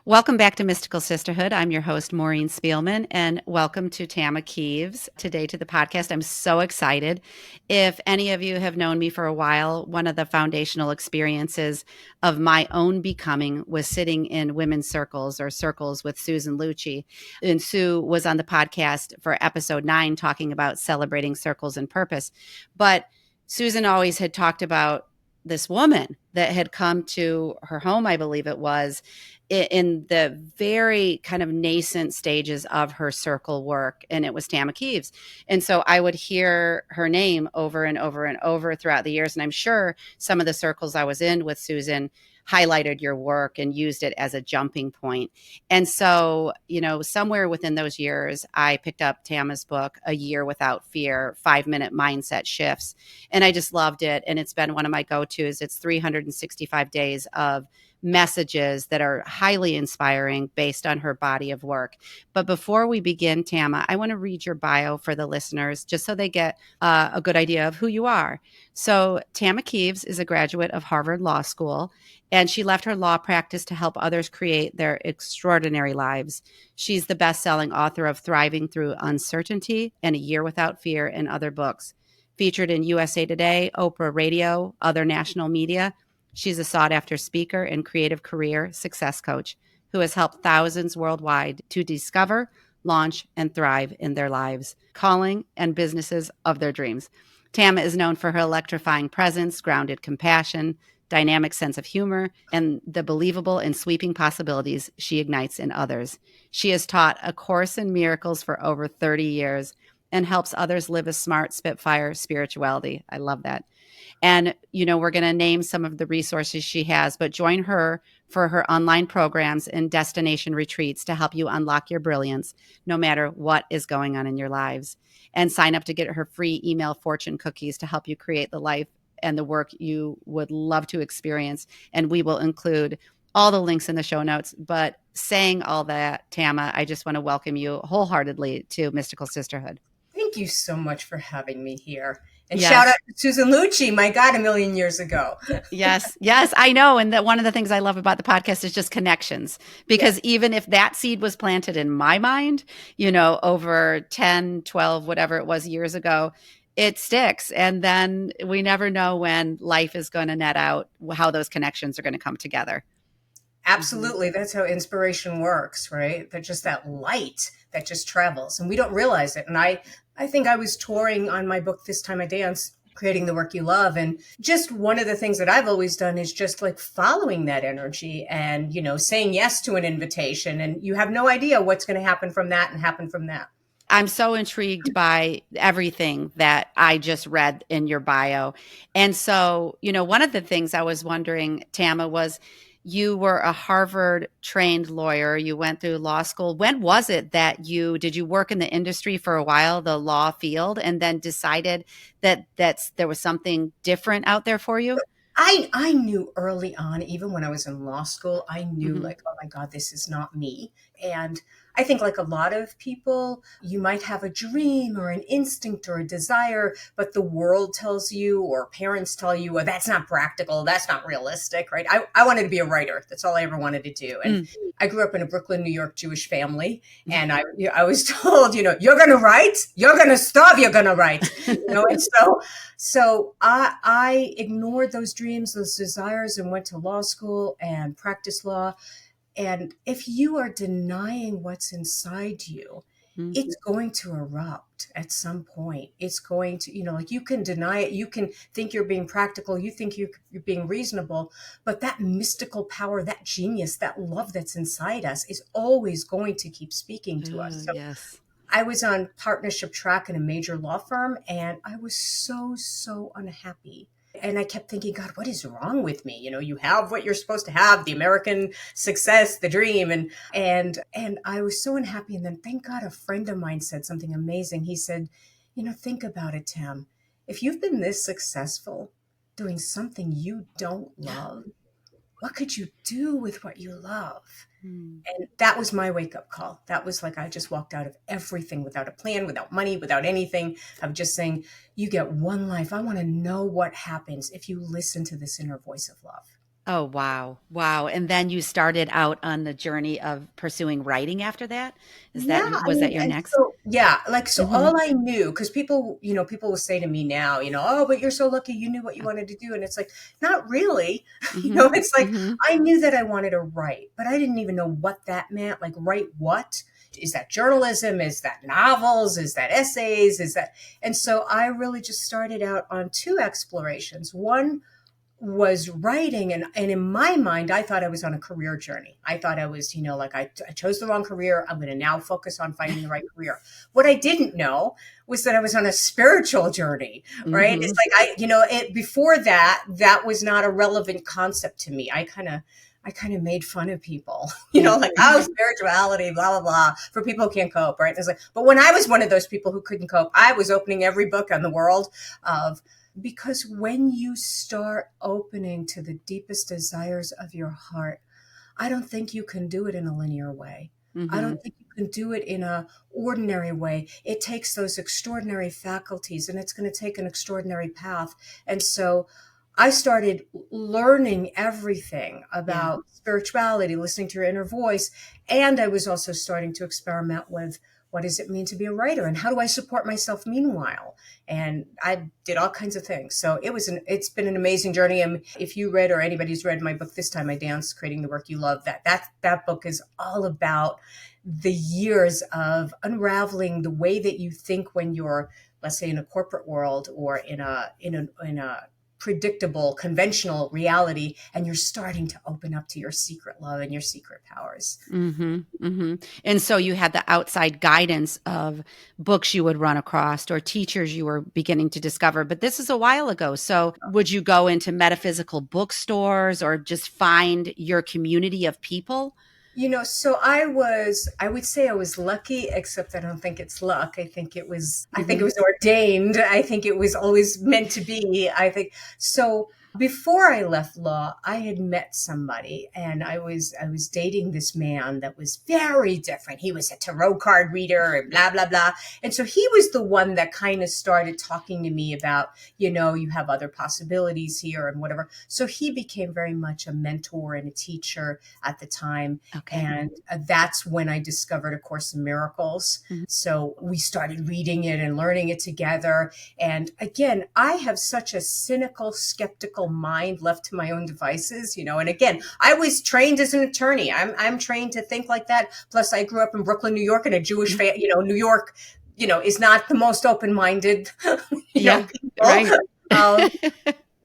Welcome back to Mystical Sisterhood. I'm your host, Maureen Spielman, and welcome to Tama Kieves today to the podcast. I'm so excited. If any of you have known me for a while, one of the foundational experiences of my own becoming was sitting in women's circles or circles with Susan Lucci. And Sue was on the podcast for episode 9 talking about celebrating circles and purpose. But Susan always had talked about this woman that had come to her home, I believe it was, in the very kind of nascent stages of her circle work, and it was Tama Kieves. And so I would hear her name over and over and over throughout the years, and I'm sure some of the circles I was in with Susan highlighted your work and used it as a jumping point. And so, somewhere within those years, I picked up Tama's book, A Year Without Fear, 5-minute mindset shifts. And I just loved it. And it's been one of my go-tos. It's 365 days of messages that are highly inspiring based on her body of work. But before we begin, Tama, I want to read your bio for the listeners, just so they get a good idea of who you are. So Tama Kieves is a graduate of Harvard Law School, and she left her law practice to help others create their extraordinary lives. She's the best-selling author of Thriving Through Uncertainty and A Year Without Fear and other books. Featured in USA Today, Oprah Radio, other national media, she's a sought-after speaker and creative career success coach who has helped thousands worldwide to discover, launch, and thrive in their lives, calling, and businesses of their dreams. Tama is known for her electrifying presence, grounded compassion, dynamic sense of humor, and the believable and sweeping possibilities she ignites in others. She has taught A Course in Miracles for over 30 years and helps others live a smart Spitfire spirituality. I love that. And, we're going to name some of the resources she has, but join her for her online programs and destination retreats to help you unlock your brilliance, no matter what is going on in your lives. And sign up to get her free email fortune cookies to help you create the life and the work you would love to experience. And we will include all the links in the show notes. But saying all that, Tama, I just want to welcome you wholeheartedly to Mystical Sisterhood. Thank you so much for having me here. And Yes. Shout out to Susan Lucci, my God, a million years ago. Yes, I know. And that one of the things I love about the podcast is just connections, because even if that seed was planted in my mind, over 10, 12, whatever it was years ago, it sticks. And then we never know when life is going to net out how those connections are going to come together. Absolutely. That's how inspiration works, right? That just that light that just travels and we don't realize it. And I think I was touring on my book, This Time I Dance, creating the work you love. And just one of the things that I've always done is just like following that energy and, saying yes to an invitation. And you have no idea what's going to happen from that and happen from that. I'm so intrigued by everything that I just read in your bio. And so, one of the things I was wondering, Tama, was you were a Harvard trained lawyer. You went through law school. When was it that did you work in the industry for a while, the law field, and then decided that there was something different out there for you? I knew early on, even when I was in law school, I knew like, oh my God, this is not me. And I think like a lot of people, you might have a dream or an instinct or a desire, but the world tells you or parents tell you, well, that's not practical. That's not realistic, right? I wanted to be a writer. That's all I ever wanted to do. And I grew up in a Brooklyn, New York Jewish family. And I was told, you're going to write, you're going to starve, you're going to write, and so I ignored those dreams, those desires, and went to law school and practiced law. And if you are denying what's inside you, it's going to erupt at some point. It's going to, like you can deny it. You can think you're being practical. You think you're being reasonable, but that mystical power, that genius, that love that's inside us is always going to keep speaking to us. So yes. I was on partnership track in a major law firm and I was so unhappy. And I kept thinking, God, what is wrong with me? You have what you're supposed to have, the American success, the dream. And I was so unhappy. And then thank God, a friend of mine said something amazing. He said, think about it, Tam. If you've been this successful doing something you don't love, what could you do with what you love? And that was my wake-up call. That was like I just walked out of everything without a plan, without money, without anything. I'm just saying, you get one life. I want to know what happens if you listen to this inner voice of love. Oh, wow. Wow. And then you started out on the journey of pursuing writing after that? Yeah, I Was mean, that your and next? so yeah, like so Mm-hmm. all I knew, because people, people will say to me now, oh, but you're so lucky you knew what you wanted to do. And it's like, not really. Mm-hmm. It's like Mm-hmm. I knew that I wanted to write, but I didn't even know what that meant. Like, write what? Is that journalism? Is that novels? Is that essays? Is that and so I really just started out on two explorations. One was writing, and in my mind I thought I was on a career journey. I thought I was, like I chose the wrong career. I'm going to now focus on finding the right career. What I didn't know was that I was on a spiritual journey, right? It's Mm-hmm. like it before that was not a relevant concept to me. I kind of made fun of people, Yeah. like, oh, spirituality, blah, blah, blah, for people who can't cope, right? It's like, but when I was one of those people who couldn't cope, I was opening every book in the world of, because when you start opening to the deepest desires of your heart, I don't think you can do it in a linear way. I Mm-hmm. don't think you can do it in a ordinary way. It takes those extraordinary faculties, and it's going to take an extraordinary path. And so I started learning everything Yeah. about spirituality, listening to your inner voice. And I was also starting to experiment with, what does it mean to be a writer, and how do I support myself meanwhile? And I did all kinds of things. So it's been an amazing journey. And if you read, or anybody's read my book, This Time I Dance, Creating the Work You Love, that book is all about the years of unraveling the way that you think when you're, let's say, in a corporate world, or in a predictable, conventional reality, and you're starting to open up to your secret love and your secret powers. Mm-hmm. Mm-hmm. And so you had the outside guidance of books you would run across or teachers you were beginning to discover. But this is a while ago. So would you go into metaphysical bookstores or just find your community of people? So I would say I was lucky, except I don't think it's luck. I think it Mm-hmm. was ordained. I think it was always meant to be. I think so. Before I left law, I had met somebody, and I was dating this man that was very different. He was a tarot card reader and blah blah blah. And so he was the one that kind of started talking to me about, you have other possibilities here and whatever. So he became very much a mentor and a teacher at the time, Okay. and that's when I discovered A Course in Miracles. Mm-hmm. So we started reading it and learning it together. And again, I have such a cynical, skeptical mind left to my own devices, and again, I was trained as an attorney. I'm trained to think like that. Plus, I grew up in Brooklyn, New York, in a Jewish, New York, is not the most open-minded, Yeah. people. Right. Um,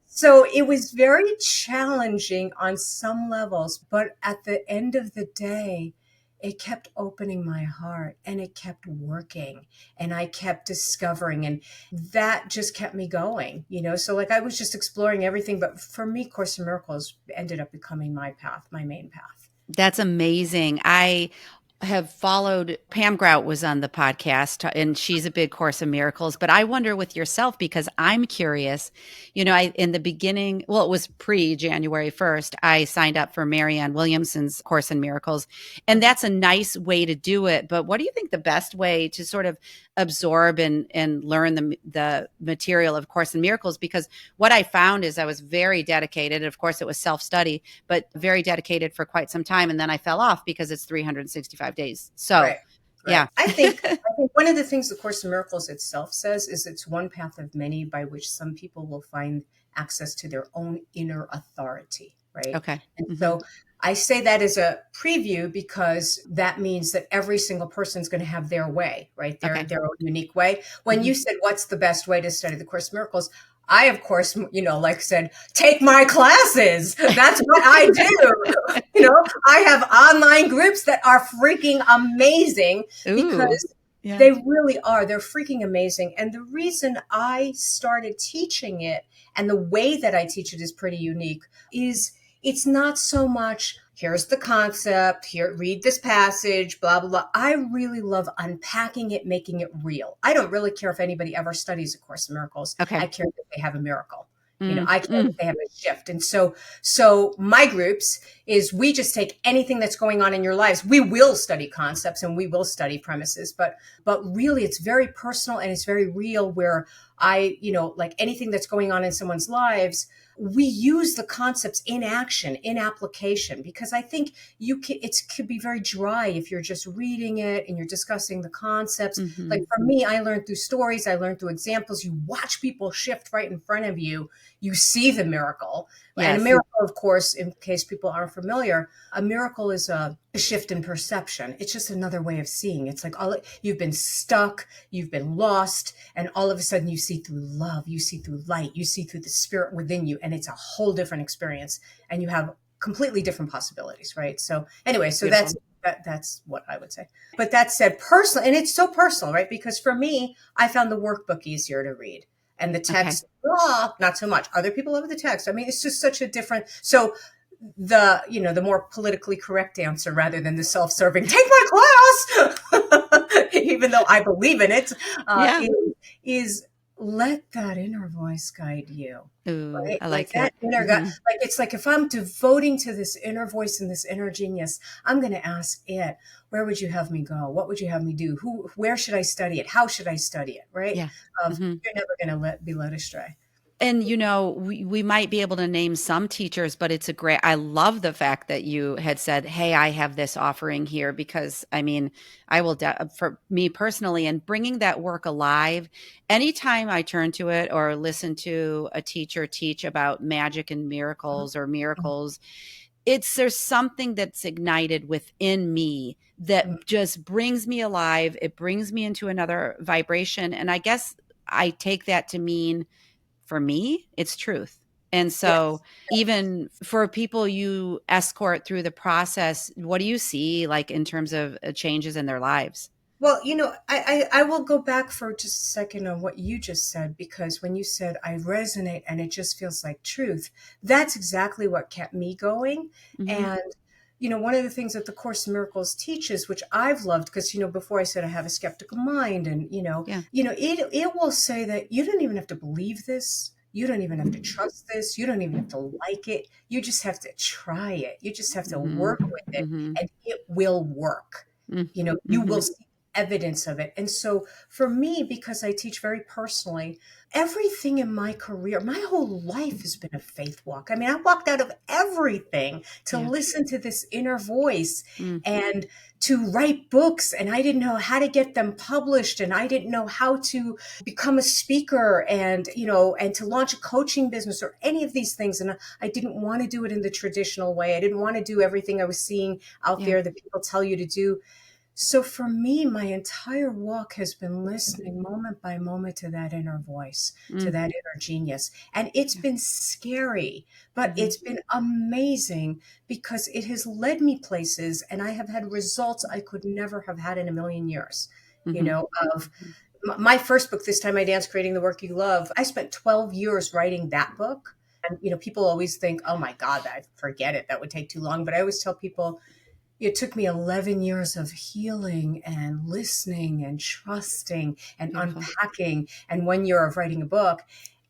so it was very challenging on some levels, but at the end of the day, it kept opening my heart, and it kept working, and I kept discovering, and that just kept me going. So like I was just exploring everything, but for me, Course in Miracles ended up becoming my path, my main path. That's amazing. I have followed Pam Grout was on the podcast and she's a big Course in Miracles, but I wonder with yourself because I'm curious, I in the beginning, well it was pre January 1st, I signed up for Marianne Williamson's Course in Miracles and that's a nice way to do it, but what do you think the best way to sort of absorb and learn the material of Course in Miracles, because what I found is I was very dedicated, of course it was self-study, but very dedicated for quite some time. And then I fell off because it's 365 days. So, Right. Right. yeah. I think one of the things the Course in Miracles itself says is it's one path of many by which some people will find access to their own inner authority. Right. Okay. And Hmm. so I say that as a preview because that means that every single person is going to have their way, right? Their Okay. their own unique way. When Hmm. you said what's the best way to study the Course in Miracles, I, of course, like said, take my classes. That's what I do. I have online groups that are freaking amazing Ooh. because Yeah. they really are. They're freaking amazing. And the reason I started teaching it and the way that I teach it is pretty unique is it's not so much, here's the concept, here, read this passage, blah, blah, blah. I really love unpacking it, making it real. I don't really care if anybody ever studies A Course in Miracles. I Okay. care that they have a miracle. Mm, I care that mm. they have a shift. And so my groups is we just take anything that's going on in your lives. We will study concepts and we will study premises, but really it's very personal and it's very real where like anything that's going on in someone's lives, we use the concepts in action, in application, because I think it could be very dry if you're just reading it and you're discussing the concepts. Mm-hmm. Like for me, I learned through stories, I learned through examples. You watch people shift right in front of you, you see the miracle. And a Yes. miracle, of course, in case people aren't familiar, a miracle is a shift in perception. It's just another way of seeing. It's like you've been stuck, you've been lost, and all of a sudden you see through love, you see through light, you see through the spirit within you, and it's a whole different experience, and you have completely different possibilities, right? So anyway, so Beautiful. that's what I would say. But that said, personal, and it's so personal, right? Because for me, I found the workbook easier to read. And the Okay. text, not so much. Other people love the text. I mean, it's just such a different. So the more politically correct answer rather than the self-serving, take my class, even though I believe in it, Yeah. is let that inner voice guide you. Ooh, Right? I Like like that it. inner guide, Mm-hmm. like it's like if I'm devoting to this inner voice and this inner genius, I'm going to ask it, where would you have me go? What would you have me do? Where should I study it? How should I study it? Right? Yeah. Mm-hmm. You're never going to be led astray. And we might be able to name some teachers, but it's a great, I love the fact that you had said, hey, I have this offering here, because I mean, I will, for me personally, and bringing that work alive, anytime I turn to it or listen to a teacher teach about magic and miracles or miracles, there's something that's ignited within me that just brings me alive. It brings me into another vibration. And I guess I take that to mean, for me, it's truth. And so Yes. even for people you escort through the process, what do you see like in terms of changes in their lives? Well, I will go back for just a second on what you just said, because when you said I resonate and it just feels like truth, that's exactly what kept me going. Mm-hmm. And, one of the things that the Course in Miracles teaches, which I've loved, because, before I said I have a skeptical mind, and, Yeah. it will say that you don't even have to believe this. You don't even have to trust this. You don't even have to like it. You just have to try it. You just have to Mm-hmm. work with it, Mm-hmm. and it will work. You Mm-hmm. will see evidence of it. And so for me, because I teach very personally, everything in my career, my whole life has been a faith walk. I mean, I walked out of everything to Yeah. listen to this inner voice Mm. and to write books. And I didn't know how to get them published. And I didn't know how to become a speaker and to launch a coaching business or any of these things. And I didn't want to do it in the traditional way. I didn't want to do everything I was seeing out Yeah. there that people tell you to do. So for me, my entire walk has been listening moment by moment to that inner voice, to Mm. that inner genius. And it's Yeah. been scary, but Mm-hmm. it's been amazing, because it has led me places, and I have had results I could never have had in a million years. You Mm-hmm. know, of my first book, This Time I Dance, Creating the Work You Love, I spent 12 years writing that book. And, people always think, oh my God, I forget it. That would take too long. But I always tell people, it took me 11 years of healing and listening and trusting and Beautiful. unpacking, and 1 year of writing a book.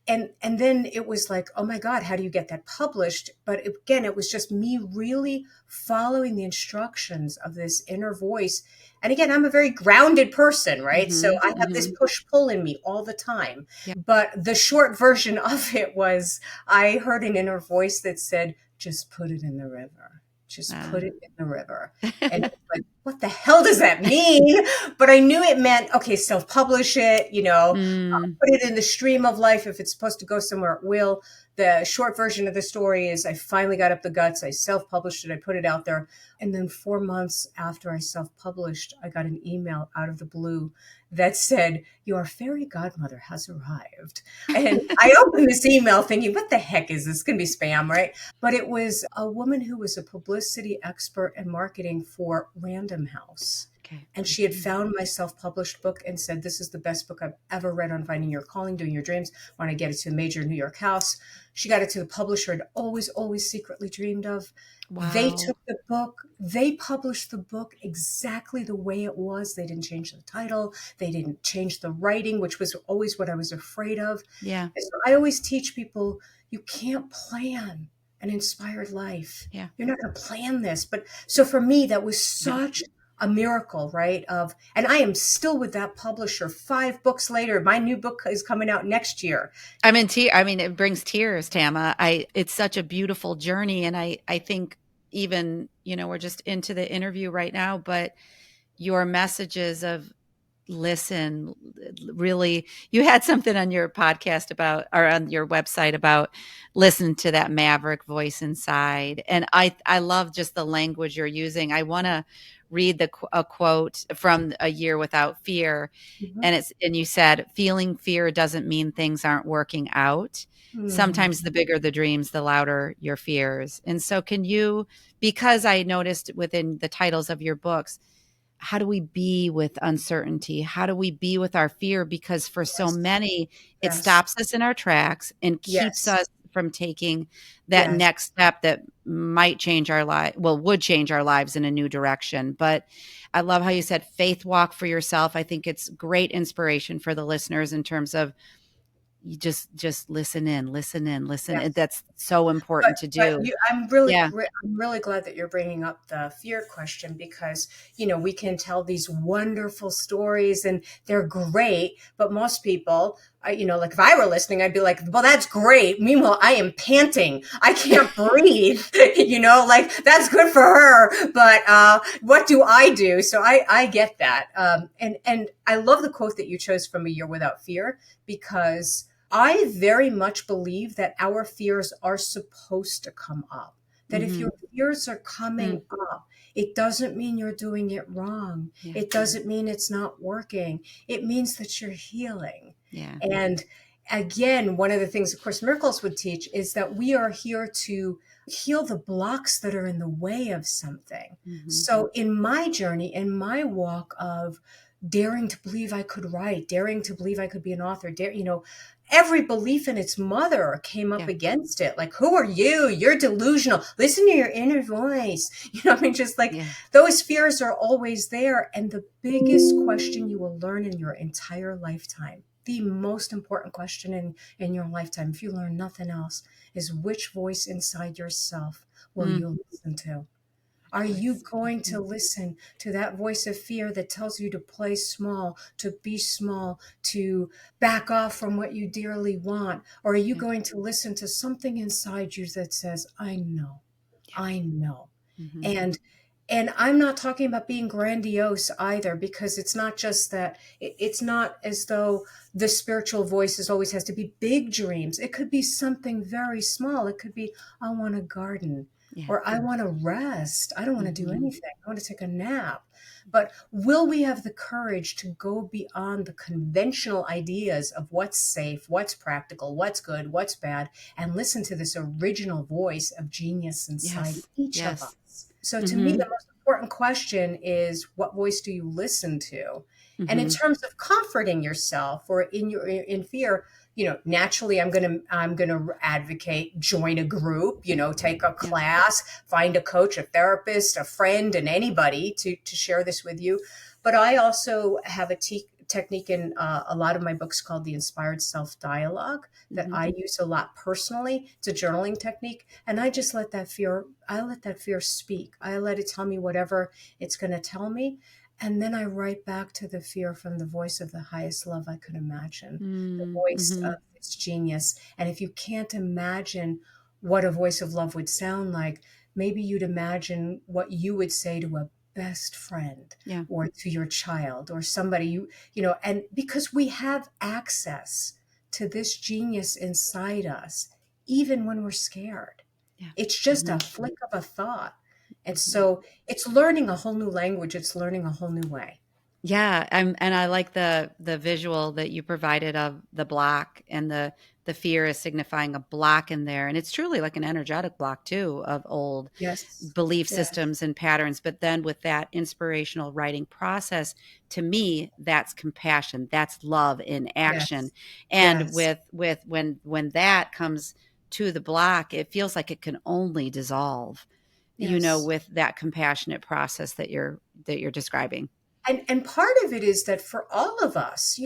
And then it was like, oh my God, how do you get that published? But again, it was just me really following the instructions of this inner voice. And again, I'm a very grounded person, right? So Mm-hmm. I have this Mm-hmm. push pull in me all the time. Yeah. But the short version of it was, I heard an inner voice that said, just put it in the river. Just Uh, put it in the river. And it's like, what the hell does that mean? But I knew it meant, okay, self-publish it, mm. put it in the stream of life. If it's supposed to go somewhere, it will. The short version of the story is, I finally got up the guts. I self-published it. I put it out there. And then 4 months after I self-published, I got an email out of the blue that said, your fairy godmother has arrived. And I opened this email thinking, what the heck is this? It's going to be spam, right? But it was a woman who was a publicity expert and marketing for Random House. Okay. And she had found my self-published book and said, this is the best book I've ever read on finding your calling, doing your dreams. Want to get it to a major New York house. She got it to the publisher I'd always, always secretly dreamed of. They Wow. took the book, they published the book exactly the way it was. They didn't change the title. They didn't change the writing, which was always what I was afraid of. Yeah. And so I always teach people, you can't plan an inspired life. Yeah. You're not going to plan this. But so for me, that was Yeah. such a miracle, right? And I am still with that publisher 5 books later. My new book is coming out next year. I'm in tears. I mean, it brings tears, Tama. It's such a beautiful journey. And I think even, we're just into the interview right now, but your messages of listen, really, you had something on your podcast about, or on your website about listen to that maverick voice inside. And I love just the language you're using. I want to read a quote from A Year Without Fear. Mhm. And you said, feeling fear doesn't mean things aren't working out. Mm. Sometimes the bigger the dreams, the louder your fears. And so can you, because I noticed within the titles of your books, how do we be with uncertainty? How do we be with our fear? Because for so Yes, many, it yes, stops us in our tracks and keeps yes, us from taking that yes. next step that might change our life, well, would change our lives in a new direction. But I love how you said faith walk for yourself. I think it's great inspiration for the listeners in terms of you just listen. Yes. That's so But important to but do. you, I'm really Yeah. I'm really glad that you're bringing up the fear question, because we can tell these wonderful stories and they're great, but most people, like if I were listening, I'd be like, well, that's great. Meanwhile, I am panting. I can't breathe. Like that's good for her, but what do I do? So I get that, and I love the quote that you chose from A Year Without Fear, because I very much believe that our fears are supposed to come up. That if Hmm. your fears are coming up, it doesn't mean you're doing it wrong. Yeah. It doesn't mean it's not working. It means that you're healing. Yeah. And again, one of the things, of course, miracles would teach is that we are here to heal the blocks that are in the way of something. Hmm. So in my journey, in my walk of daring to believe I could write, daring to believe I could be an author, every belief in its mother came up Yeah. against it. Like, who are you? You're delusional. Listen to your inner voice. I mean, just like Yeah. those fears are always there. And the biggest question you will learn in your entire lifetime, the most important question in your lifetime, if you learn nothing else, is which voice inside yourself will Mm. you listen to? Are you Voice. going to Mhm. listen to that voice of fear that tells you to play small, to be small, to back off from what you dearly want? Or are you Yeah. going to listen to something inside you that says, I know, Yeah. I know? Mhm. And I'm not talking about being grandiose either, because it's not just that. It's not as though the spiritual voices always has to be big dreams. It could be something very small. It could be, I want a garden, Yeah. or I want to rest. I don't want to do Mhm. anything. I want to take a nap. But will we have the courage to go beyond the conventional ideas of what's safe, what's practical, what's good, what's bad, and listen to this original voice of genius inside Yes. each of Yes. us? So to me, the Mhm. most important question is, what voice do you listen to? And in Mhm. terms of comforting yourself or in fear, naturally I'm going to advocate, join a group, take a Yeah. class, find a coach, a therapist, a friend, and anybody to share this with you. But I also have a technique in a lot of my books called the inspired self dialogue that Mhm. I use a lot personally. It's a journaling technique, and I let that fear speak. I let it tell me whatever it's going to tell me. And then I write back to the fear from the voice of the highest love I could imagine, the Mm. voice of Mhm. its genius. And if you can't imagine what a voice of love would sound like, maybe you'd imagine what you would say to a best friend, Yeah. or to your child, or somebody and because we have access to this genius inside us, even when we're scared. Yeah. It's just a Mhm. flick of a thought. And Mhm. so it's learning a whole new language. It's learning a whole new way. Yeah, and I like the visual that you provided of the block, and the fear is signifying a block in there, and it's truly like an energetic block too of old Yes. belief Yes. systems and patterns. But then with that inspirational writing process, to me, that's compassion, that's love in action. Yes. And Yes. with when that comes to the block, it feels like it can only dissolve, Yes. with that compassionate process that you're describing. And part of it is that for all of us,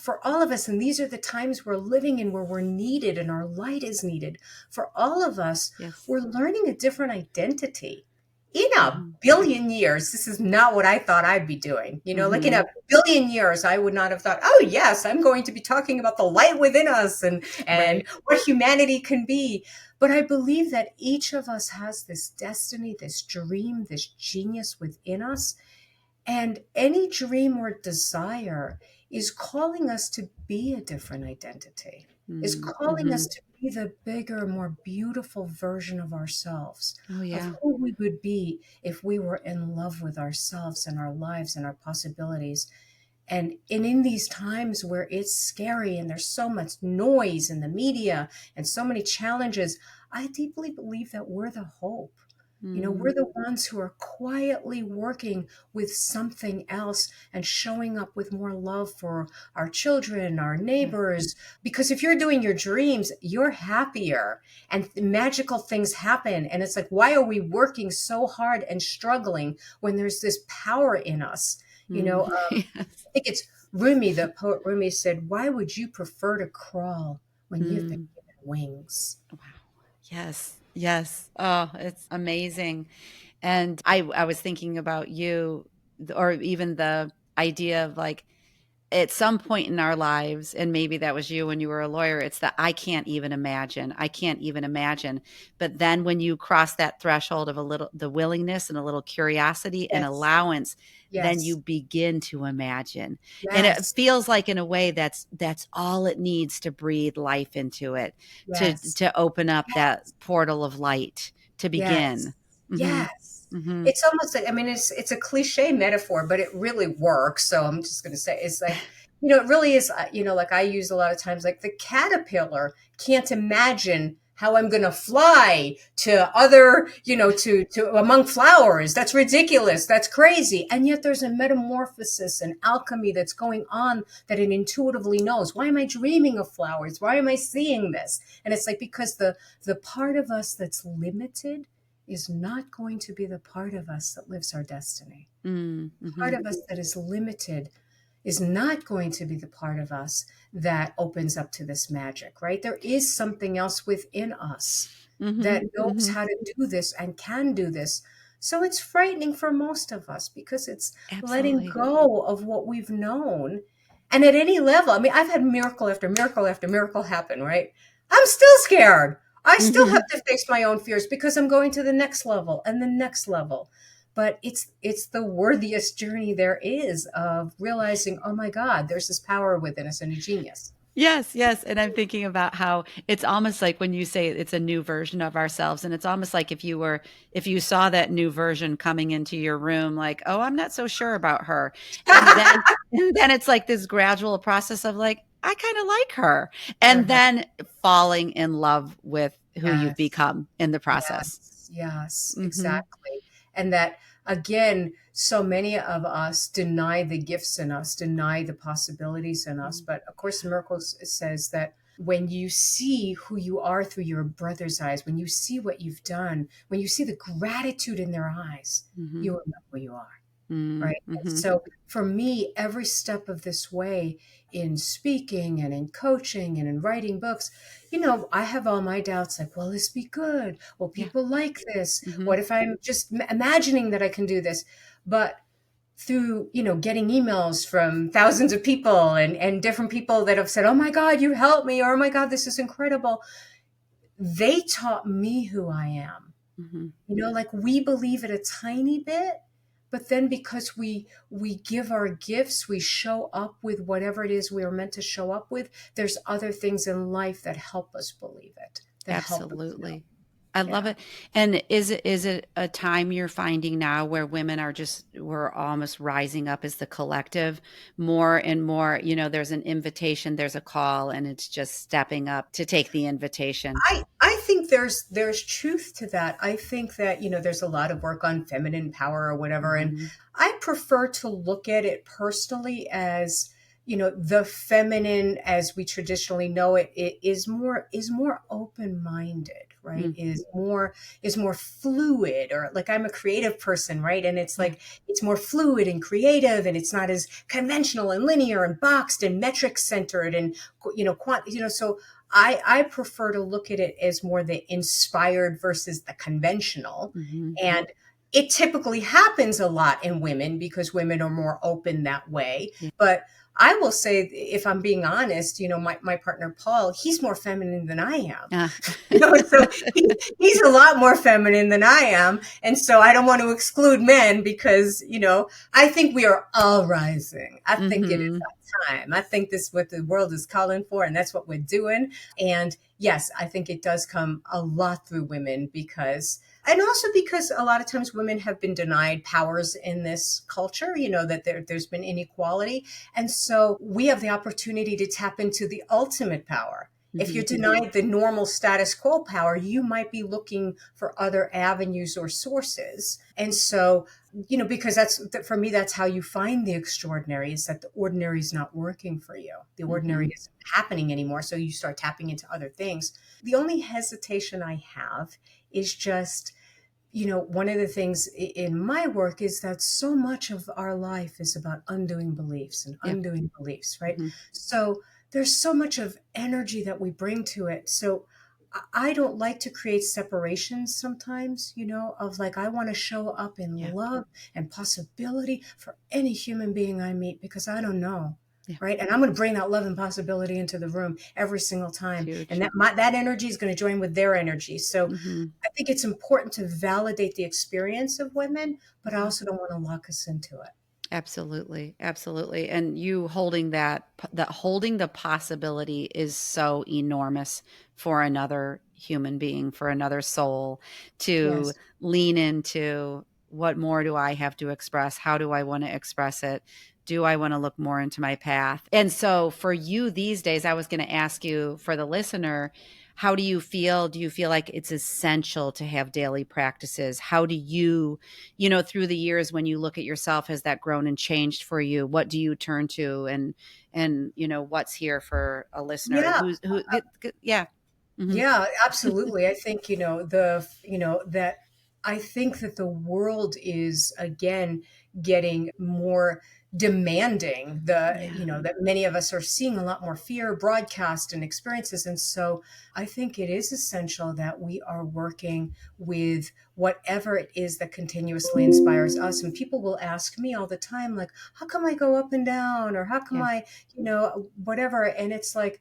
for all of us, and these are the times we're living in where we're needed and our light is needed. For all of us, Yes. we're learning a different identity. in a Mhm. billion years, this is not what I thought I'd be doing. Like in a Mhm. billion years, I would not have thought, oh yes, I'm going to be talking about the light within us and Right. what humanity can be. But I believe that each of us has this destiny, this dream, this genius within us. And any dream or desire is calling us to be a different identity, is Mm. calling us Mhm. to be the bigger, more beautiful version of ourselves, Oh, of yeah. who we would be if we were in love with ourselves and our lives and our possibilities. And in these times where it's scary and there's so much noise in the media and so many challenges, I deeply believe that we're the hope. We're Mm. the ones who are quietly working with something else and showing up with more love for our children, our Yeah. neighbors. Because if you're doing your dreams, you're happier and magical things happen. And it's like, why are we working so hard and struggling when there's this power in us? Mm. Yes. I think it's Rumi, the poet Rumi said, why would you prefer to crawl when you've been Mm. given wings? Wow. Yes. Yes. Oh, it's amazing. And I was thinking about you, or even the idea of like, at some point in our lives, and maybe that was you when you were a lawyer, it's that I can't even imagine. I can't even imagine. But then when you cross that threshold of a little, the willingness and a little curiosity and Yes, allowance, then you yes, begin to imagine. And it yes, feels like in a way that's all it needs to breathe life into it, to yes. open up that Yes, portal of light to yes, begin. Mhm. yes. Mhm. It's almost like, I mean, it's a cliche metaphor, but it really works. So I'm just going to say it's like, it really is, like I use a lot of times, like the caterpillar can't imagine how I'm going to fly to other, to among flowers. That's ridiculous. That's crazy. And yet there's a metamorphosis and alchemy that's going on that it intuitively knows. Why am I dreaming of flowers? Why am I seeing this? And it's like, because the part of us that's limited is not going to be the part of us that lives our destiny. Mm. Part Mhm. of us that is limited is not going to be the part of us that opens up to this magic, right? There is something else within us that Mhm. knows Mhm. how to do this and can do this. So it's frightening for most of us because it's letting Absolutely. go of what we've known. And at any level, I mean, I've had miracle after miracle after miracle happen, right? I'm still scared. I still have Mhm. to face my own fears because I'm going to the next level and the next level. But it's the worthiest journey there is of realizing, oh my God, there's this power within us and a genius. Yes, yes, and I'm thinking about how it's almost like when you say it's a new version of ourselves, and it's almost like if you saw that new version coming into your room, like, "Oh, I'm not so sure about her." And then it's like this gradual process of like, "I kinda like her," and Uh-huh. then falling in love with who you've Yes. become in the process. Yes, yes, Mhm. exactly. And that, again, so many of us deny the gifts in us, deny the possibilities in us. Mm. But of course, Miracles says that when you see who you are through your brother's eyes, when you see what you've done, when you see the gratitude in their eyes, you Mhm. will know who you are. Mm. Right. And Mhm. so for me, every step of this way in speaking and in coaching and in writing books, I have all my doubts like, will this be good? Will Yeah. people like this? Mhm. What if I'm just imagining that I can do this? But through, getting emails from thousands of people and different people that have said, oh my God, you helped me, or oh my God, this is incredible. They taught me who I am. Mhm. Like we believe it a tiny bit, but then because we give our gifts, we show up with whatever it is we are meant to show up with, there's other things in life that help us believe it, that help us know. Absolutely. I love Yeah. it. And is it a time you're finding now where women are just we're almost rising up as the collective more and more, there's an invitation, there's a call, and it's just stepping up to take the invitation. I think there's truth to that. I think that, there's a lot of work on feminine power or whatever. And Mhm. I prefer to look at it personally as, the feminine as we traditionally know it, it is more open-minded, right? Mm. Is more fluid, or like I'm a creative person, right? And it's Yeah. like it's more fluid and creative, and it's not as conventional and linear and boxed and metric centered and so I prefer to look at it as more the inspired versus the conventional. Mhm. And it typically happens a lot in women because women are more open that way. Yeah. But I will say, if I'm being honest, my partner Paul, he's more feminine than I am. Ah. So he's a lot more feminine than I am. And so I don't want to exclude men because, I think we are all rising. I think it is Mhm. our time. I think this is what the world is calling for, and that's what we're doing. And yes, I think it does come a lot through women and also because a lot of times women have been denied powers in this culture, that there's been inequality. And so we have the opportunity to tap into the ultimate power. If you're Mhm. denied the normal status quo power, you might be looking for other avenues or sources. And so, because for me, that's how you find the extraordinary, is that the ordinary is not working for you. The ordinary Mhm. isn't happening anymore. So you start tapping into other things. The only hesitation I have is just, one of the things in my work is that so much of our life is about undoing beliefs and Yeah. undoing beliefs, right? Mhm. So there's so much of energy that we bring to it. So I don't like to create separations sometimes, of like, I want to show up in Yeah. love and possibility for any human being I meet because I don't know. Yeah. Right. And I'm going to bring that love and possibility into the room every single time. And Huge. that energy is going to join with their energy. So Mhm. I think it's important to validate the experience of women, but I Mhm. also don't want to lock us into it. Absolutely, absolutely. And you holding that holding the possibility is so enormous for another human being, for another soul to Yes. lean into what more do I have to express? How do I want to express it? Do I want to look more into my path? And so for you these days, I was going to ask you for the listener, how do you feel? Do you feel like it's essential to have daily practices? How do you through the years when you look at yourself, has that grown and changed for you? What do you turn to, and what's here for a listener Yeah. yeah. Hmm. Yeah, absolutely. I think, that I think that the world is again getting more demanding. Yeah. That many of us are seeing a lot more fear broadcast and experiences. And so I think it is essential that we are working with whatever it is that continuously inspires us. And people will ask me all the time, like, how come I go up and down? Or how come Yeah. I, whatever. And it's like,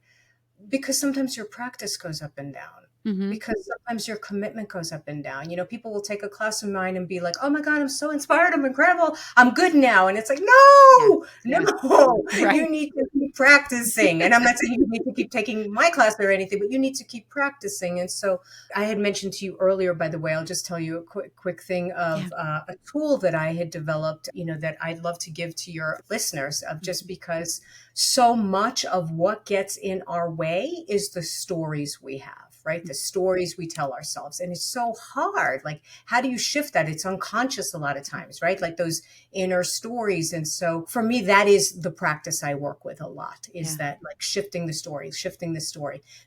because sometimes your practice goes up and down, Hmm. because sometimes your commitment goes up and down. People will take a class of mine and be like, oh my God, I'm so inspired, I'm incredible, I'm good now. And it's like, Yeah. no, Yeah. no, Right. you need to keep practicing. And I'm not saying you need to keep taking my class or anything, but you need to keep practicing. And so I had mentioned to you earlier, by the way, I'll just tell you a quick thing Yeah. of a tool that I had developed, that I'd love to give to your listeners, of just Mhm. because so much of what gets in our way is the stories we have, right? The stories we tell ourselves. And it's so hard. Like, how do you shift that? It's unconscious a lot of times, right? Like those inner stories. And so for me, that is the practice I work with a lot, is Yeah. that, like, shifting the story,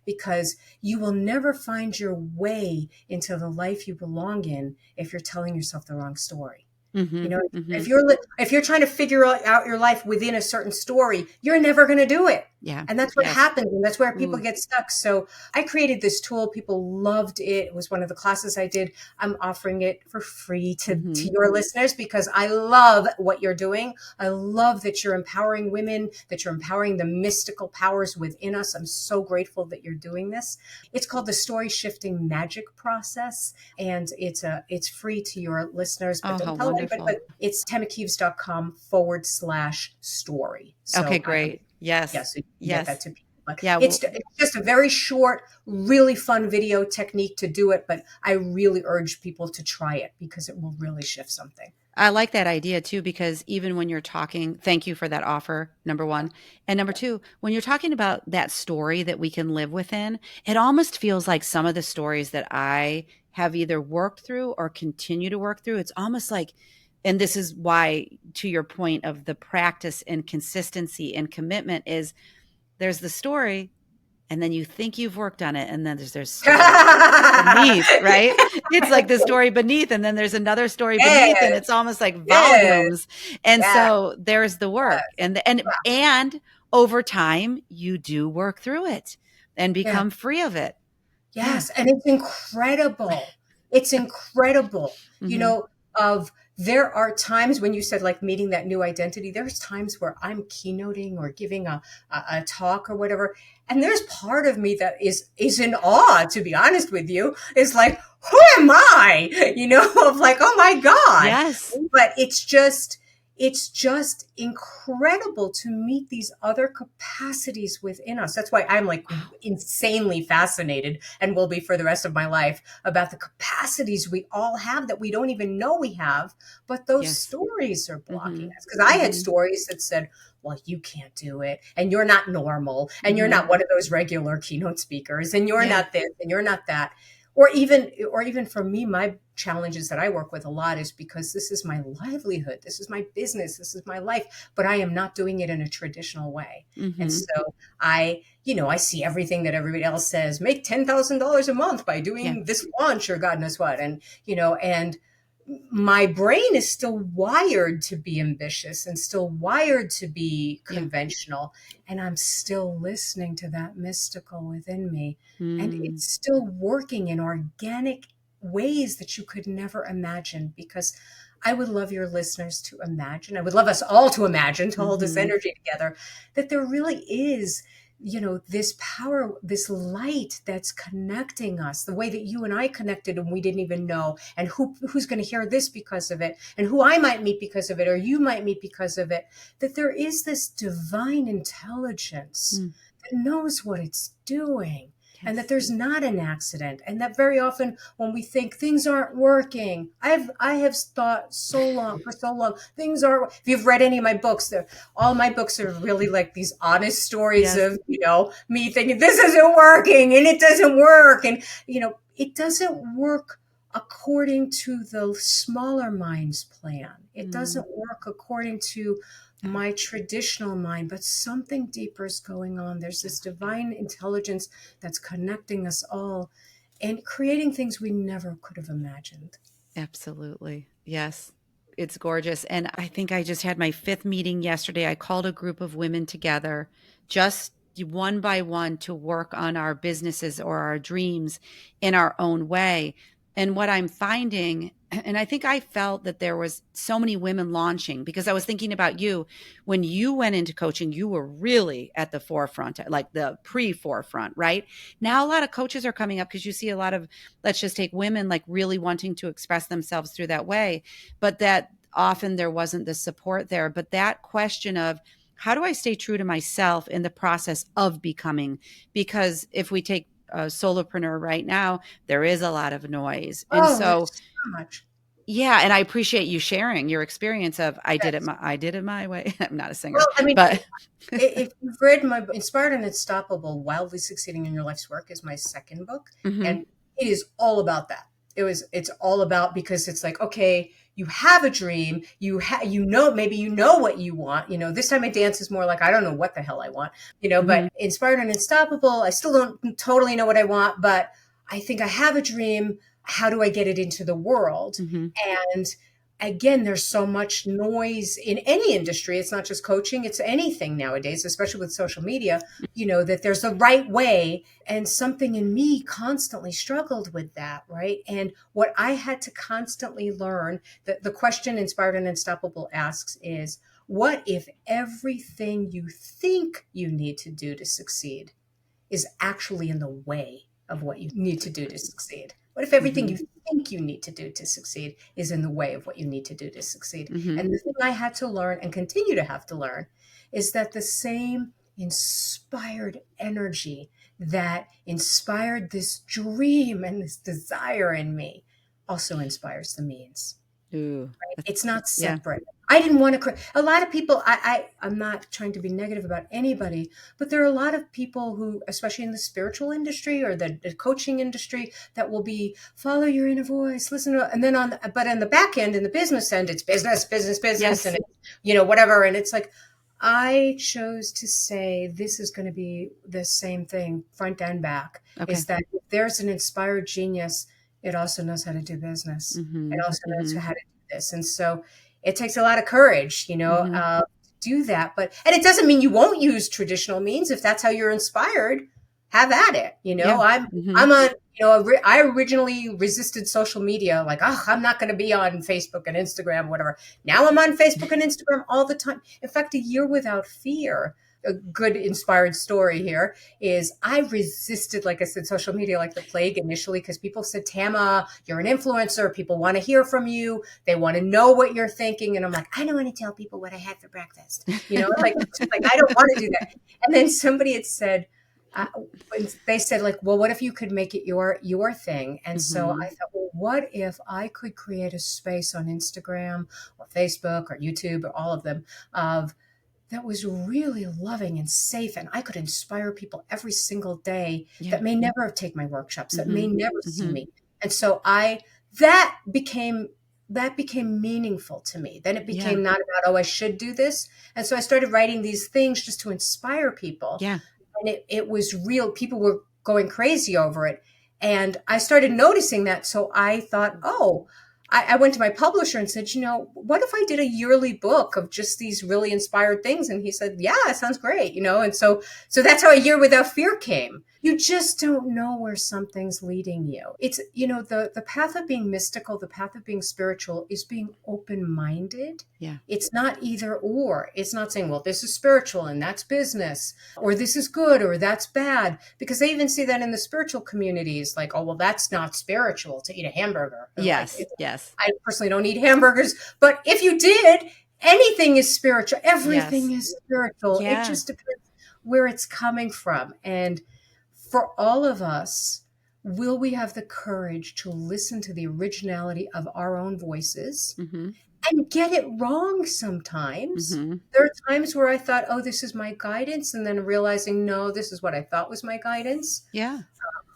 because you will never find your way into the life you belong in if you're telling yourself the wrong story. Hmm. You know, Hmm. if you're trying to figure out your life within a certain story, you're never going to do it. Yeah. And that's what Yes. happens. And that's where people Ooh. get stuck. So I created this tool. People loved it. It was one of the classes I did. I'm offering it for free to Hmm. your listeners because I love what you're doing. I love that you're empowering women, that you're empowering the mystical powers within us. I'm so grateful that you're doing this. It's called the Story Shifting Magic Process. And it's free to your listeners, but Oh, don't how tell anybody, wonderful. but it's tamakieves.com/story. Okay, So great. yeah, Yes. so you can get that Yes. to people. But Yeah. it's just a very short, really fun video technique to do it. But I really urge people to try it because it will really shift something. I like that idea too, because even when you're talking, thank you for that offer, number Yeah. one. And number two, when you're talking about that story that we can live within, it almost feels like some of the stories that I have either worked through or continue to work through, it's almost like, and this is why, to your point of the practice and consistency and commitment, is there's the story, and then you think you've worked on it, and then there's story beneath, right? It's like the story beneath, and then there's another story beneath, and Yes, it's almost like yes, volumes. And yeah, so there's the work. And over time you do work through it and yeah. become free of it. Yeah. Yes, and it's incredible. It's incredible. You Hmm. know, of there are times when you said like meeting that new identity, there's times where I'm keynoting or giving a talk or whatever. And there's part of me that is in awe, to be honest with you. It's like, who am I? Of like, oh my God. Yes. But it's just incredible to meet these other capacities within us. That's why I'm like insanely fascinated, and will be for the rest of my life, about the capacities we all have that we don't even know we have, but those Yes. stories are blocking Mm-hmm. us. Because I had Mm-hmm. stories that said, well, you can't do it, and you're not normal, and you're Mm-hmm. not one of those regular keynote speakers, and you're Yeah. not this, and you're not that. Or even for me, my challenges that I work with a lot is because this is my livelihood, this is my business, this is my life, but I am not doing it in a traditional way. And Mm-hmm. so I see everything that everybody else says, make $10,000 a month by Yeah. doing this launch or God knows what. And my brain is still wired to be ambitious and still wired to be Yeah. conventional. And I'm still listening to that mystical within me. And Mm. it's still working in organic ways that you could never imagine. Because I would love your listeners to imagine, I would love us all to imagine, to hold this Mm-hmm. energy together, that there really is, this power, this light that's connecting us the way that you and I connected and we didn't even know. And who's going to hear this because of it, and who I might meet because of it, or you might meet because of it, that there is this divine intelligence Mm. that knows what it's doing. And that Yes. there's not an accident, and that very often when we think things aren't working, I have thought for so long, things are. If you've read any of my books, all my books are really like these honest stories Yes. of me thinking this isn't working, and it doesn't work, and it doesn't work according to the smaller mind's plan. It Mm. doesn't work according to Oh, my traditional mind, but something deeper is going on. There's this divine intelligence that's connecting us all and creating things we never could have imagined. absolutely. Yes. It's gorgeous. And I think I just had my fifth meeting yesterday. I called a group of women together, just one by one, to work on our businesses or our dreams in our own way. And what I'm finding, and I think I felt that there was so many women launching, because I was thinking about you. When you went into coaching, you were really at the forefront, like the pre-forefront, right? Now a lot of coaches are coming up because you see a lot of, let's just take women, like really wanting to express themselves through that way, but that often there wasn't the support there. But that question of, how do I stay true to myself in the process of becoming? Because if we take a solopreneur right now, there is a lot of noise. And Oh, so, there's so much. yeah, and I appreciate you sharing your experience of, Yes. I did it my way. I'm not a singer, Well, I mean, but if you've read my Inspired and Unstoppable, Wildly Succeeding in Your Life's Work is my second book. mhm, And it is all about that. It's all about, because it's like, okay, you have a dream, maybe what you want. This time I dance is more like, I don't know what the hell I want, but mhm, Inspired and Unstoppable, I still don't totally know what I want, but I think I have a dream. How do I get it into the world? mhm, And again, there's so much noise in any industry. It's not just coaching, it's anything nowadays, especially with social media, that there's a right way. And something in me constantly struggled with that, right? And what I had to constantly learn, the question Inspired and Unstoppable asks is, what if everything you think you need to do to succeed is actually in the way of what you need to do to succeed? What if everything mhm, you think you need to do to succeed is in the way of what you need to do to succeed? mhm. And the thing I had to learn and continue to have to learn is that the same inspired energy that inspired this dream and this desire in me also inspires the means. Ooh, It's not yeah. separate. I didn't want to. A lot of people. I'm not trying to be negative about anybody, but there are a lot of people who, especially in the spiritual industry or the coaching industry, that will be follow your inner voice, listen to, and then but on the back end, in the business end, it's business, business, business, Yes. and whatever. And it's like, I chose to say this is going to be the same thing, front and back. Okay. Is that if there's an inspired genius, it also knows how to do business. It Mhm, also knows mhm, how to do this. And so it takes a lot of courage, mhm. to do that. And it doesn't mean you won't use traditional means if that's how you're inspired. have at it. Yeah. I'm on, I originally resisted social media, like, oh, I'm not going to be on Facebook and Instagram, whatever. Now I'm on Facebook and Instagram all the time. In fact, a year without fear, a good inspired story here is I resisted, like I said, social media like the plague initially, because people said, Tama, you're an influencer. People want to hear from you. They want to know what you're thinking. And I'm like, I don't want to tell people what I had for breakfast. Like I don't want to do that. And then somebody had said, when they said, like, well, what if you could make it your thing? And so I thought, well, what if I could create a space on Instagram or Facebook or YouTube or all of them of that was really loving and safe, and I could inspire people every single day Yeah. that may never have taken my workshops, that may never see Mm-hmm. me. And so that became meaningful to me. Then it Yeah. became not about, oh, I should do this. And so I started writing these things just to inspire people. Yeah. And it was real. People were going crazy over it. And I started noticing that. So I thought, oh, I went to my publisher and said, what if I did a yearly book of just these really inspired things? And he said, yeah, it sounds great. And so that's how A Year Without Fear came. You just don't know where something's leading you. It's, the path of being mystical, the path of being spiritual is being open-minded. Yeah. It's not either or. It's not saying, well, this is spiritual and that's business, or this is good or that's bad. Because they even see that in the spiritual communities, like, oh, well, that's not spiritual to eat a hamburger. Yes. Yes. I personally don't eat hamburgers, but if you did, anything is spiritual. Everything is spiritual. Yeah. It just depends where it's coming from. And for all of us, will we have the courage to listen to the originality of our own voices and get it wrong sometimes? There are times where I thought, oh, this is my guidance, and then realizing, no, this is what I thought was my guidance. Yeah.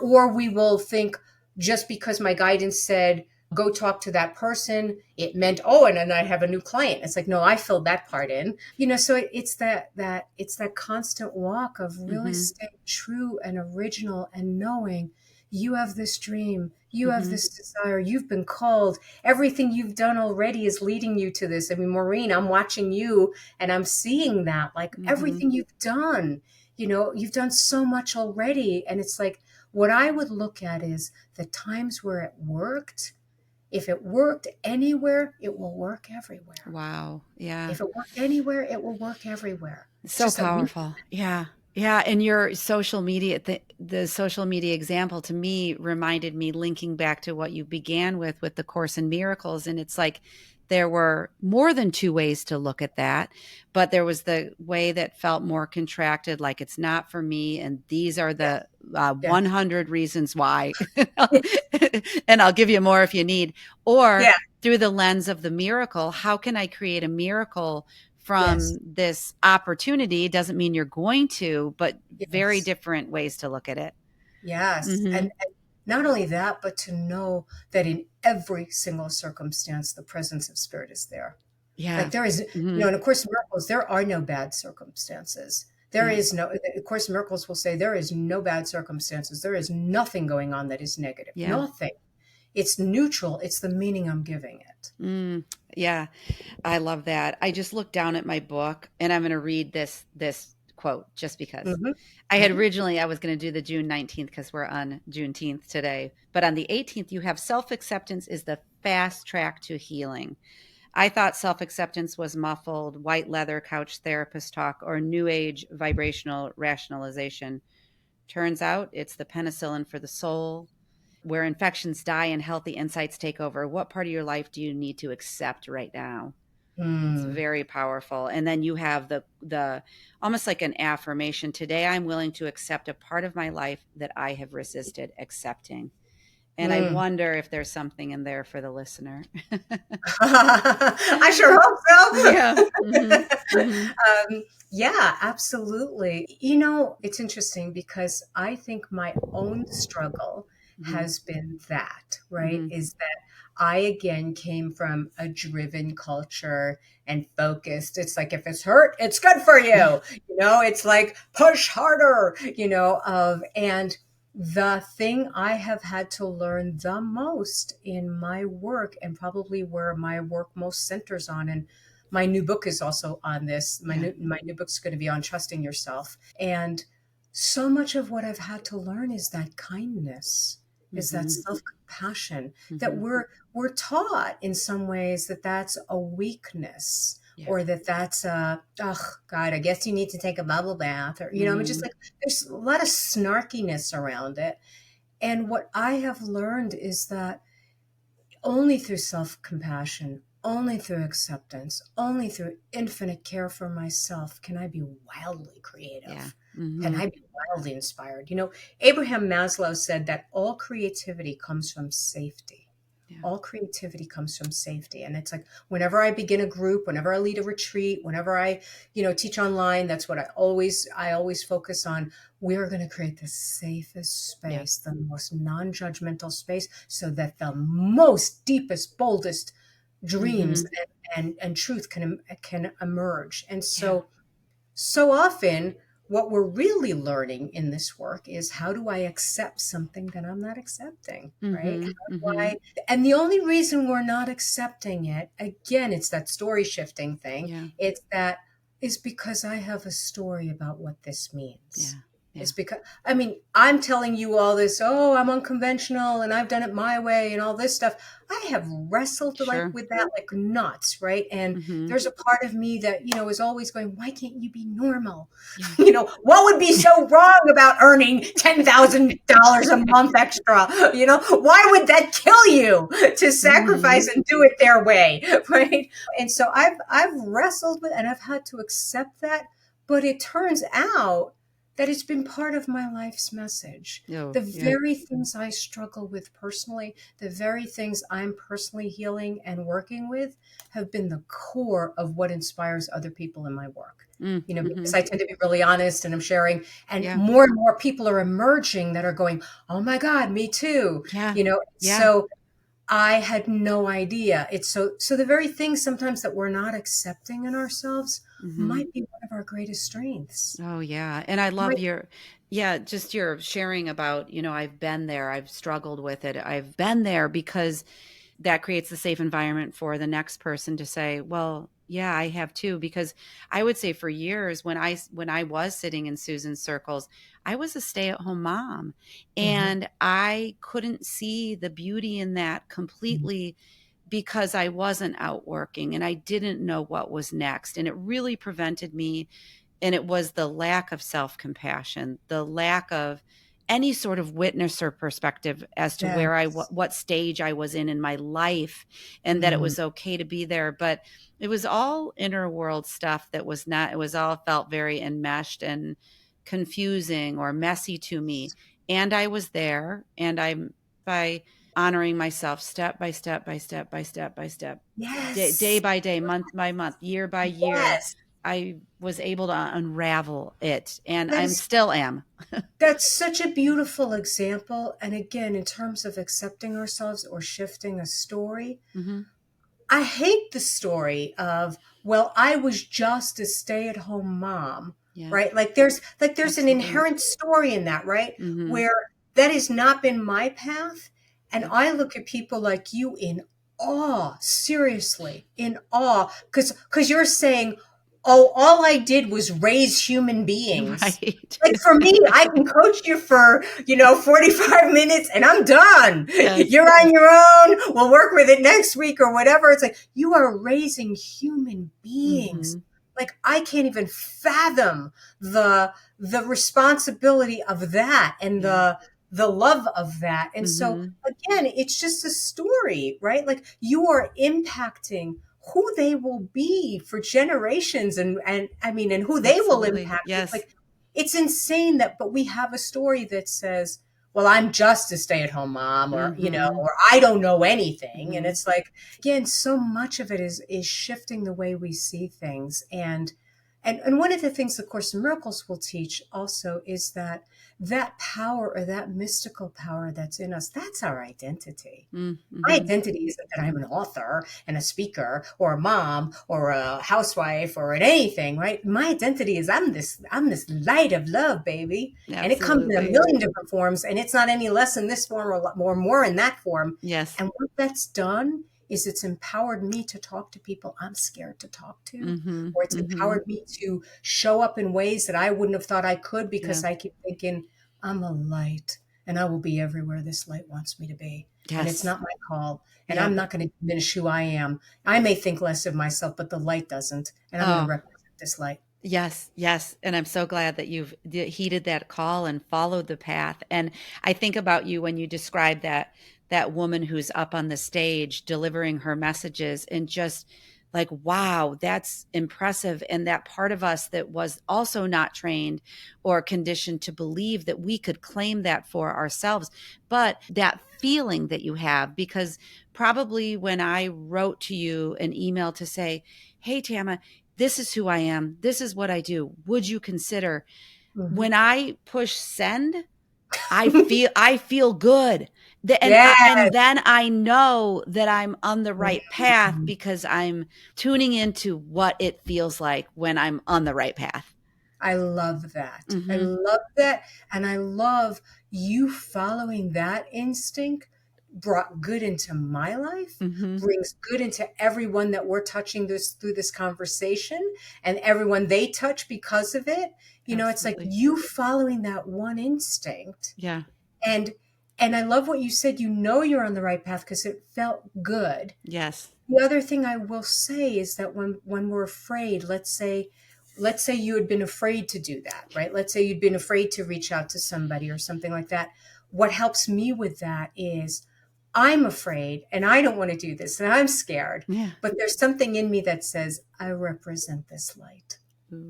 Or we will think, just because my guidance said, go talk to that person, it meant, oh, and then I have a new client. It's like, no, I filled that part in. So it's that constant walk of really staying true and original and knowing you have this dream, you have this desire, you've been called. Everything you've done already is leading you to this. I mean, Maureen, I'm watching you and I'm seeing that, like everything you've done, you've done so much already. And it's like, what I would look at is the times where it worked. If it worked anywhere, it will work everywhere. Wow. Yeah. If it worked anywhere, it will work everywhere. So powerful. Yeah. Yeah. And your social media, the social media example to me reminded me, linking back to what you began with the Course in Miracles. And it's like, there were more than two ways to look at that, but there was the way that felt more contracted, like it's not for me. And these are the 100 reasons why, and I'll give you more if you need, or through the lens of the miracle, how can I create a miracle from this opportunity? Doesn't mean you're going to, but very different ways to look at it. Yes. And not only that, but to know that in every single circumstance, the presence of spirit is there. Yeah. Like there is, in A Course in Miracles, there are no bad circumstances. There is no, A Course in Miracles will say there is no bad circumstances. There is nothing going on that is negative. Nothing. It's neutral. It's the meaning I'm giving it. Yeah. I love that. I just looked down at my book and I'm going to read this quote just because I had originally, I was going to do the June 19th because we're on Juneteenth today, but on the 18th, you have self-acceptance is the fast track to healing. I thought self-acceptance was muffled, white leather couch therapist talk, or new age vibrational rationalization. Turns out it's the penicillin for the soul, where infections die and healthy insights take over. What part of your life do you need to accept right now? It's very powerful. And then you have the almost like an affirmation. Today, I'm willing to accept a part of my life that I have resisted accepting. And I wonder if there's something in there for the listener. I sure hope so. Yeah. Yeah, absolutely. It's interesting because I think my own struggle has been that, right? Is that I again came from a driven culture and focused. It's like, if it's hurt, it's good for you. It's like push harder, and the thing I have had to learn the most in my work, and probably where my work most centers on, and my new book is also on this. My new book's going to be on trusting yourself. And so much of what I've had to learn is that kindness, is that Mhm. self-compassion, that Mhm. we're taught in some ways that that's a weakness, Yeah. or that that's a, oh God, I guess you need to take a bubble bath, or, I mean, just Mhm. like there's a lot of snarkiness around it. And what I have learned is that only through self compassion, only through acceptance, only through infinite care for myself can I be wildly Yeah. creative. Can Mhm. I be wildly inspired? Abraham Maslow said that all creativity comes from safety. Yeah. All creativity comes from safety. And it's like whenever I begin a group, whenever I lead a retreat, whenever I, teach online, that's what I always focus on. We are going to create the safest Yeah. space, the most non-judgmental space, so that the most deepest, boldest dreams Mhm. and truth can emerge. And Yeah. so often, what we're really learning in this work is, how do I accept something that I'm not accepting, right? Mhm. Mhm. And the only reason we're not accepting it, again, it's that story shifting thing. Yeah. It's that is because I have a story about what this Yeah. means. Yeah. It's because, I mean, I'm telling you all this, oh, I'm unconventional and I've done it my way and all this stuff. I have wrestled like Sure. with that like nuts, right? And Mhm. there's a part of me that, is always going, why can't you be normal? Yeah. What would be so wrong about earning $10,000 a month extra? Why would that kill you to sacrifice Mhm. and do it their way? Right. And so I've wrestled with, and I've had to accept that. But it turns out that it's been part of my life's message. Oh, The yeah. very things I struggle with personally, the very things I'm personally healing and working with, have been the core of what inspires other people in my work. Mm. Because Mhm. I tend to be really honest and I'm sharing, and Yeah. more people are emerging that are going, oh my God, me too. Yeah. Yeah. So I had no idea. It's so the very things sometimes that we're not accepting in ourselves Mhm. might be one of our greatest strengths. Oh, yeah. And I love Might, your, yeah, just your sharing about, I've been there, I've struggled with it. I've been there because that creates the safe environment for the next person to say, well, yeah, I have too. Because I would say for years when I was sitting in Susan's circles, I was a stay-at-home mom mhm, and I couldn't see the beauty in that mhm. completely because I wasn't out working and I didn't know what was next. And it really prevented me. And it was the lack of self compassion, the lack of any sort of witnesser perspective as to where Yes. what stage I was in my life, and that it Mm, was okay to be there. But it was all inner world stuff that was not, it was all felt very enmeshed and confusing or messy to me. And I was there, and I'm by honoring myself step by step by step by step by step, day yes. by day, month by month, year by year, Yes. I was able to unravel it, and That I'm is still am. that's such a beautiful example. And again, in terms of accepting ourselves or shifting a story, Mhm. I hate the story of, well, I was just a stay-at-home mom, Yeah, right? Like there's an absolutely. inherent story in that, right? Mhm. Where that has not been my path. And Yep. I look at people like you in awe, seriously, in awe, because you're saying, oh, all I did was raise human beings. Right. Like for me, I can coach you for, 45 minutes and I'm done. Yes. You're on your own. We'll work with it next week or whatever. It's like you are raising human beings. Mhm. Like I can't even fathom the responsibility of that and Yeah. the love of that. And so Mhm. again, it's just a story, right? Like you are impacting who they will be for generations and I mean and who they will Absolutely. impact. It's Yes. like it's insane that, but we have a story that says, well, I'm just a stay-at-home mom, or Mhm. or I don't know anything. And Mhm. it's like, again, so much of it is shifting the way we see things. And one of the things the Course in Miracles will teach also is that power, or that mystical power that's in us, that's our identity. My Mhm. identity isn't that I'm an author and a speaker or a mom or a housewife or an anything, right? My identity is I'm this light of love, baby. And it comes in a Absolutely. million different forms, and it's not any less in this form or more in that form. Yes. And what that's done is it's empowered me to talk to people I'm scared to talk to, Mm-hmm. or it's Mm-hmm. empowered me to show up in ways that I wouldn't have thought I could Yeah. because I keep thinking I'm a light and I will be everywhere this light wants me to be. And it's Yes. not my call. And Yeah. I'm not going to diminish who I am. I may think less of myself, but the light doesn't. And I'm going to Oh, represent this light. yes, yes. And I'm so glad that you've heeded that call and followed the path. And I think about you when you describe that woman who's up on the stage delivering her messages and just like, wow, that's impressive. And that part of us that was also not trained or conditioned to believe that we could claim that for ourselves. But that feeling that you have, because probably when I wrote to you an email to say, hey, Tama, this is who I am. This is what I do. Would you consider? Mhm. When I push send, I feel good. And Yes. then I know that I'm on the right path because I'm tuning into what it feels like when I'm on the right path. I love that. I Mhm. love that. And I love you following that instinct brought good into my life, Mhm. brings good into everyone that we're touching this through this conversation and everyone they touch because of it. You know, it's like Absolutely. you following that one instinct. Yeah. And I love what you said, you know you're on the right path because it felt good. Yes. The other thing I will say is that when we're afraid, let's say you had been afraid to do that, right? Let's say you'd been afraid to reach out to somebody or something like that. What helps me with that is I'm afraid and I don't want to do this and I'm scared, Yeah. but there's something in me that says I represent this light.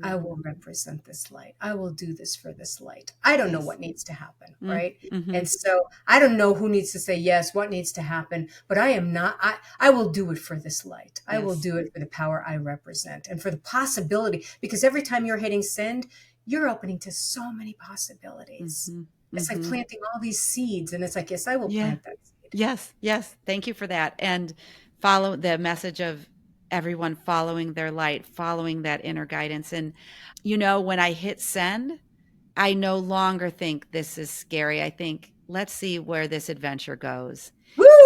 I Ooh. will represent this light. I will do this for this light. I don't know Yes. what needs to happen, Mm. right? And Mhm. so I don't know who needs to say yes, what needs to happen, but I am not, I will do it for this light. I will Yes. do it for the power I represent and for the possibility, because every time you're hitting send, you're opening to so many possibilities. Mhm. It's like Mhm. planting all these seeds. And it's like, yes, I will Yeah. plant that seed. Yes, yes. Thank you for that. And follow the message of everyone following their light, following that inner guidance. And, when I hit send, I no longer think this is scary. I think, let's see where this adventure goes.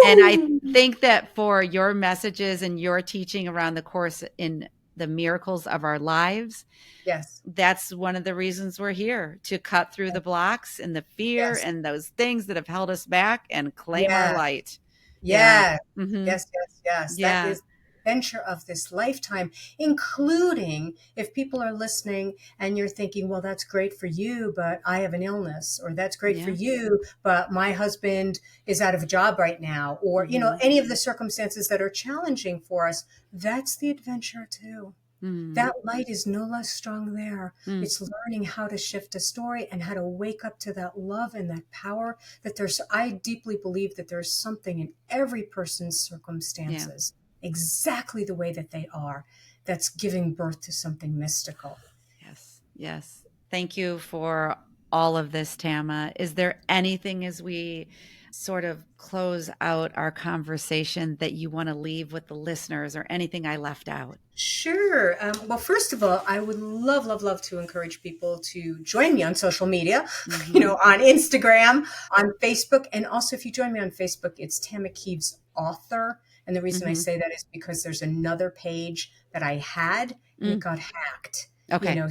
And I Woo! think that for your messages and your teaching around the course in the miracles of our lives, Yes. that's one of the reasons we're here to cut through the blocks and the fear Yes. and those things that have held us back and claim our Yeah. light. Yeah. Yeah. Mhm. Yes, yes, yes. That Yeah. is the adventure of this lifetime, including if people are listening and you're thinking, well, that's great for you, but I have an illness, or that's great for Yeah. you, but my husband is out of a job right now, or, Mhm. any of the circumstances that are challenging for us. That's the adventure too. Mm. That light is no less strong there. Mm. It's learning how to shift a story and how to wake up to that love and that power that I deeply believe that there's something in every person's Yeah. circumstances, exactly the way that they are, that's giving birth to something mystical. Yes. Yes. Thank you for all of this, Tama. Is there anything as we sort of close out our conversation that you want to leave with the listeners or anything I left out? Sure. Well, first of all, I would love, love, love to encourage people to join me on social media, Mhm. on Instagram, on Facebook. And also, if you join me on Facebook, it's Tama Kieves Author. And the reason I Mhm. say that is because there's another page that I had and it Mm. got hacked. Okay.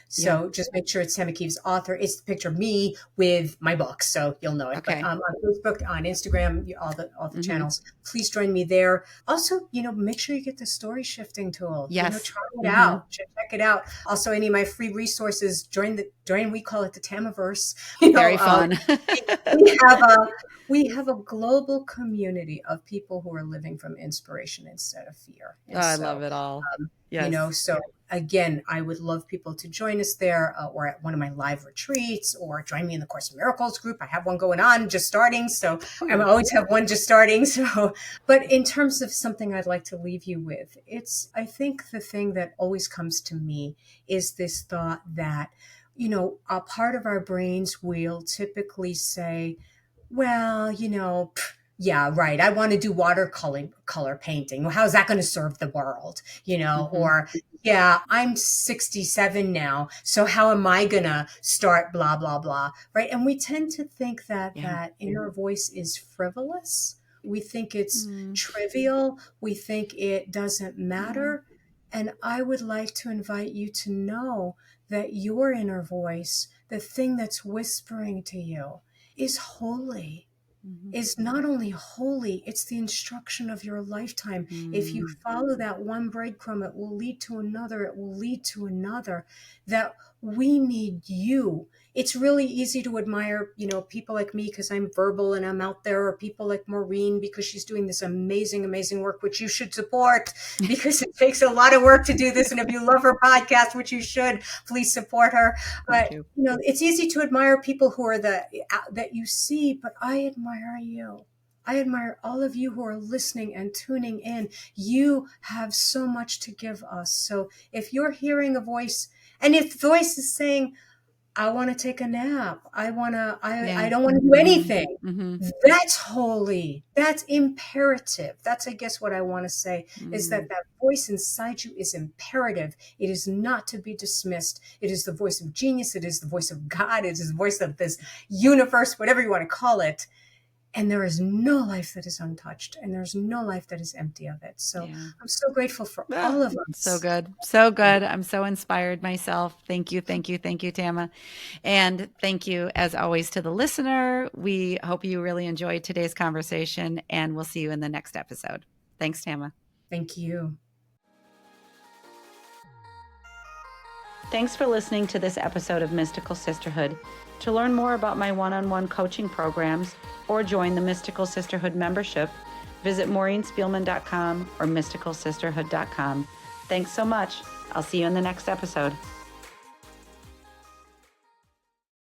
So Yeah. just make sure it's Tama Kieves Author. It's the picture of me with my book, so you'll know it. But Okay. on Facebook, on Instagram, all the Mhm. channels. Please join me there. Also, make sure you get the story shifting tool. Yes. Try it Mhm. out. Check it out. Also, any of my free resources. Join. We call it the Tamiverse. Very fun. We have a we have a global community of people who are living from inspiration instead of fear, Oh, and I so love it all. um, Yes. so again, I would love people to join us there, or at one of my live retreats, or join me in the Course in Miracles group. I have one going on, just starting. So I Ooh. always have one just starting. So, but in terms of something I'd like to leave you with, I think the thing that always comes to me is this thought that, a part of our brains will typically say, well, yeah, right. I want to do color painting. Well, how's that going to serve the world? Mhm. Or yeah, I'm 67 now. So how am I going to start blah, blah, blah. Right. And we tend to think that Yeah. that inner voice is frivolous We think it's Mm. trivial. We think it doesn't Yeah. matter. And I would like to invite you to know that your inner voice, the thing that's whispering to you, is holy, Mhm. is not only holy, it's the instruction of your lifetime. If you Mm. follow that one breadcrumb, it will lead to another, it will lead to another. That we need you. It's really easy to admire, people like me because I'm verbal and I'm out there, or people like Maureen because she's doing this amazing, amazing work, which you should support because it takes a lot of work to do this. And if you love her podcast, which you should, please support her. Thank you. It's easy to admire people who are that you see, but I admire you. I admire all of you who are listening and tuning in. You have so much to give us. So if you're hearing a voice, and if the voice is saying, I want to take a nap, I Yeah. don't want to do Mhm. anything, Mhm. that's holy. That's imperative. That's, I guess, what I want to say is Mm. that voice inside you is imperative. It is not to be dismissed. It is the voice of genius. It is the voice of God. It is the voice of this universe, whatever you want to call it. And there is no life that is untouched, and there's no life that is empty of it. So Yeah. I'm so grateful for Ah, all of so us. good. So good. I'm so inspired myself. Thank you. Thank you. Thank you, Tama. And thank you, as always, to the listener. We hope you really enjoyed today's conversation, and we'll see you in the next episode. Thanks, Tama. Thank you. Thanks for listening to this episode of Mystical Sisterhood. To learn more about my one-on-one coaching programs or join the Mystical Sisterhood membership, visit maureenspielman.com or mysticalsisterhood.com. Thanks so much. I'll see you in the next episode.